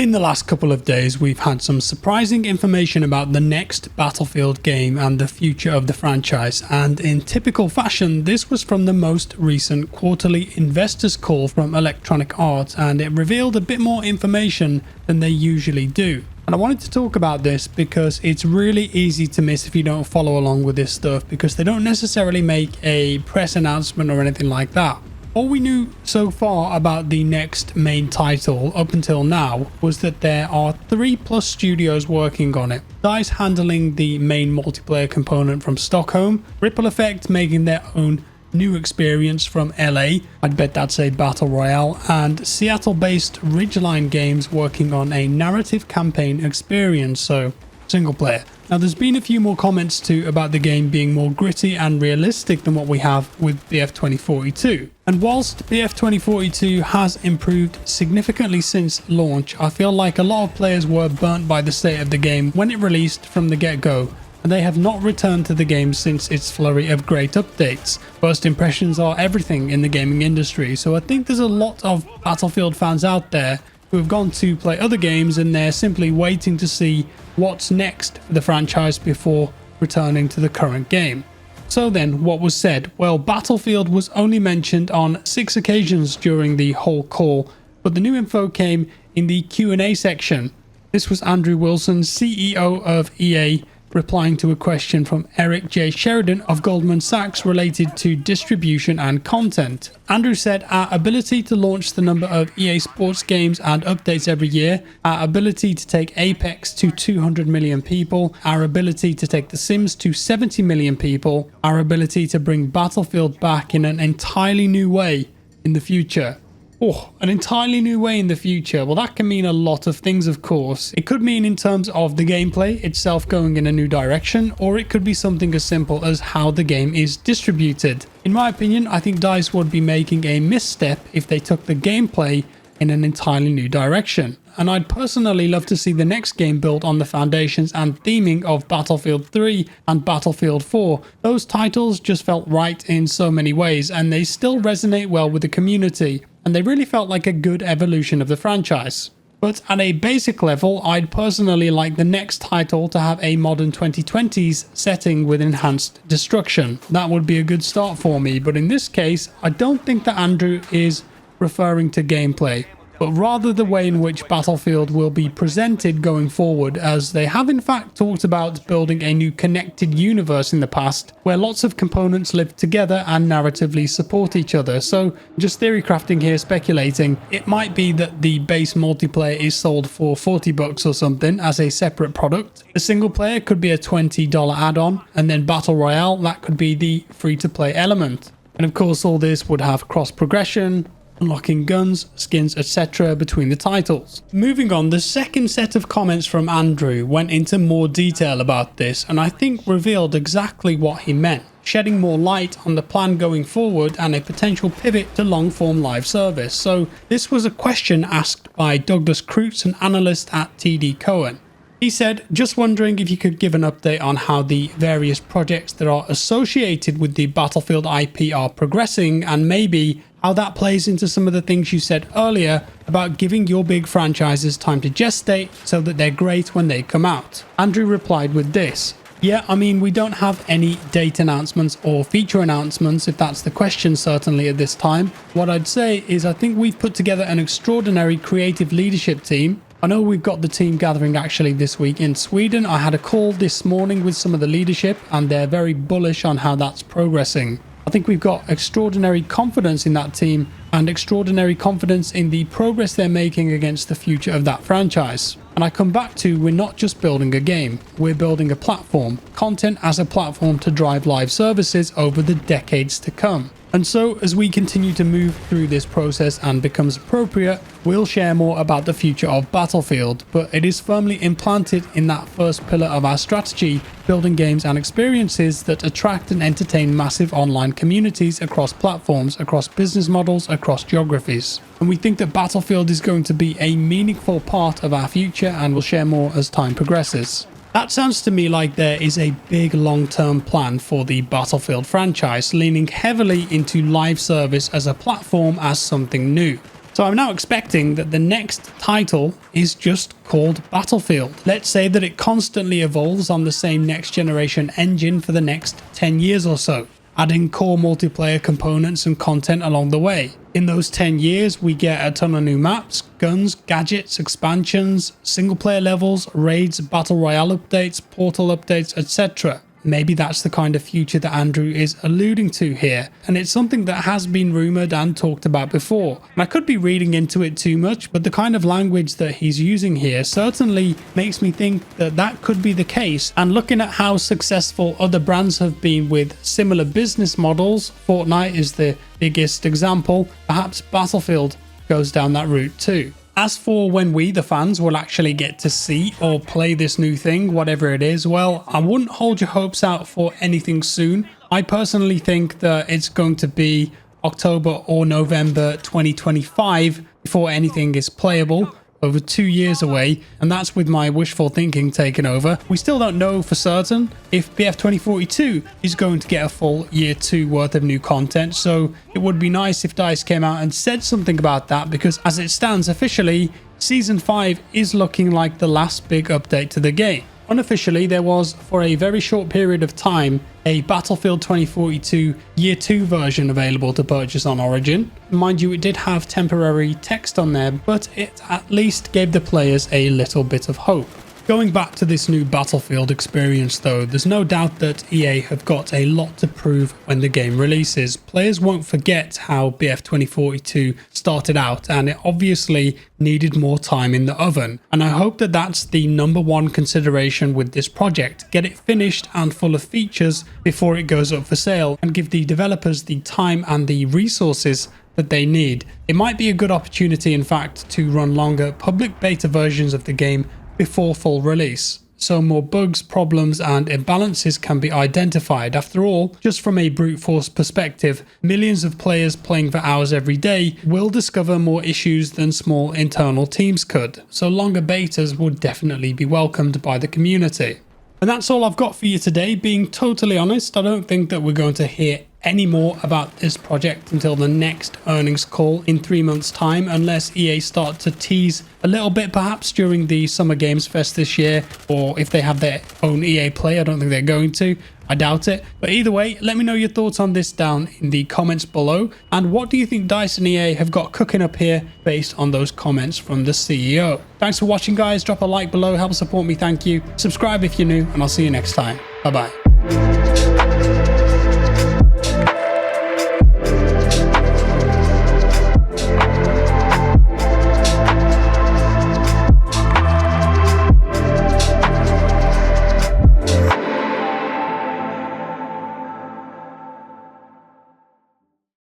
In the last couple of days, we've had some surprising information about the next Battlefield game and the future of the franchise, and in typical fashion, this was from the most recent quarterly investors call from Electronic Arts, and it revealed a bit more information than they usually do. And I wanted to talk about this because it's really easy to miss if you don't follow along with this stuff, because they don't necessarily make a press announcement or anything like that. All we knew so far about the next main title up until now was that there are 3+ studios working on it. DICE handling the main multiplayer component from Stockholm, Ripple Effect making their own new experience from LA, I'd bet that's a battle royale, and Seattle-based Ridgeline Games working on a narrative campaign experience, so single player. Now there's been a few more comments too about the game being more gritty and realistic than what we have with BF 2042. And whilst BF 2042 has improved significantly since launch, I feel like a lot of players were burnt by the state of the game when it released from the get-go, and they have not returned to the game since its flurry of great updates. First impressions are everything in the gaming industry, so I think there's a lot of Battlefield fans out there who have gone to play other games and they're simply waiting to see what's next for the franchise before returning to the current game. So then, what was said? Well, Battlefield was only mentioned on 6 occasions during the whole call, but the new info came in the Q&A section. This was Andrew Wilson, CEO of EA, replying to a question from Eric J. Sheridan of Goldman Sachs related to distribution and content. Andrew said, "Our ability to launch the number of EA Sports games and updates every year, our ability to take Apex to 200 million people, our ability to take The Sims to 70 million people, our ability to bring Battlefield back in an entirely new way in the future." Oh, an entirely new way in the future. Well, that can mean a lot of things, of course. It could mean in terms of the gameplay itself going in a new direction, or it could be something as simple as how the game is distributed. In my opinion, I think DICE would be making a misstep if they took the gameplay in an entirely new direction. And I'd personally love to see the next game built on the foundations and theming of Battlefield 3 and Battlefield 4. Those titles just felt right in so many ways, and they still resonate well with the community, and they really felt like a good evolution of the franchise. But at a basic level, I'd personally like the next title to have a modern 2020s setting with enhanced destruction. That would be a good start for me, but in this case, I don't think that Andrew is referring to gameplay, but rather the way in which Battlefield will be presented going forward, as they have in fact talked about building a new connected universe in the past where lots of components live together and narratively support each other. So just theory crafting here, speculating, it might be that the base multiplayer is sold for $40 or something as a separate product. The single player could be a $20 add-on, and then Battle Royale, that could be the free-to-play element. And of course all this would have cross progression, unlocking guns, skins, etc. between the titles. Moving on, the second set of comments from Andrew went into more detail about this, and I think revealed exactly what he meant, shedding more light on the plan going forward and a potential pivot to long-form live service. So this was a question asked by Douglas Kreutz, an analyst at TD Cowen. He said, "Just wondering if you could give an update on how the various projects that are associated with the Battlefield IP are progressing, and maybe how that plays into some of the things you said earlier about giving your big franchises time to gestate so that they're great when they come out." Andrew replied with this. Yeah, I mean, we don't have any date announcements or feature announcements, if that's the question, certainly at this time. What I'd say is I think we've put together an extraordinary creative leadership team. I know we've got the team gathering actually this week in Sweden. I had a call this morning with some of the leadership and they're very bullish on how that's progressing. I think we've got extraordinary confidence in that team and extraordinary confidence in the progress they're making against the future of that franchise. And I come back to, we're not just building a game, we're building a platform, content as a platform to drive live services over the decades to come. And so as we continue to move through this process and becomes appropriate, we'll share more about the future of Battlefield, but it is firmly implanted in that first pillar of our strategy, building games and experiences that attract and entertain massive online communities across platforms, across business models, across geographies. And we think that Battlefield is going to be a meaningful part of our future, and we'll share more as time progresses. That sounds to me like there is a big long-term plan for the Battlefield franchise, leaning heavily into live service as a platform as something new. So I'm now expecting that the next title is just called Battlefield. Let's say that it constantly evolves on the same next generation engine for the next 10 years or so, adding core multiplayer components and content along the way. In those 10 years, we get a ton of new maps, guns, gadgets, expansions, single player levels, raids, battle royale updates, portal updates, etc. Maybe that's the kind of future that Andrew is alluding to here, and it's something that has been rumoured and talked about before. And I could be reading into it too much, but the kind of language that he's using here certainly makes me think that that could be the case. And looking at how successful other brands have been with similar business models, Fortnite is the biggest example, perhaps Battlefield goes down that route too. As for when we, the fans, will actually get to see or play this new thing, whatever it is, well, I wouldn't hold your hopes out for anything soon. I personally think that it's going to be October or November 2025 before anything is playable. Over 2 years away, and that's with my wishful thinking taken over. We still don't know for certain if BF 2042 is going to get a full year 2 worth of new content, so it would be nice if DICE came out and said something about that, because as it stands officially, Season 5 is looking like the last big update to the game. Unofficially, there was, for a very short period of time, a Battlefield 2042 Year 2 version available to purchase on Origin. Mind you, it did have temporary text on there, but it at least gave the players a little bit of hope. Going back to this new Battlefield experience though, there's no doubt that EA have got a lot to prove when the game releases. Players won't forget how BF 2042 started out, and it obviously needed more time in the oven. And I hope that that's the #1 consideration with this project. Get it finished and full of features before it goes up for sale, and give the developers the time and the resources that they need. It might be a good opportunity, in fact, to run longer public beta versions of the game before full release, so more bugs, problems and imbalances can be identified. After all, just from a brute force perspective, millions of players playing for hours every day will discover more issues than small internal teams could, so longer betas would definitely be welcomed by the community. And that's all I've got for you today. Being totally honest, I don't think that we're going to hear any more about this project until the next earnings call in 3 months' time, unless EA start to tease a little bit perhaps during the Summer Games Fest this year, or if they have their own EA Play. I don't think they're going to. I doubt it. But either way, let me know your thoughts on this down in the comments below. And what do you think DICE and EA have got cooking up here based on those comments from the CEO? Thanks for watching, guys. Drop a like below. Help support me. Thank you. Subscribe if you're new, and I'll see you next time. Bye-bye.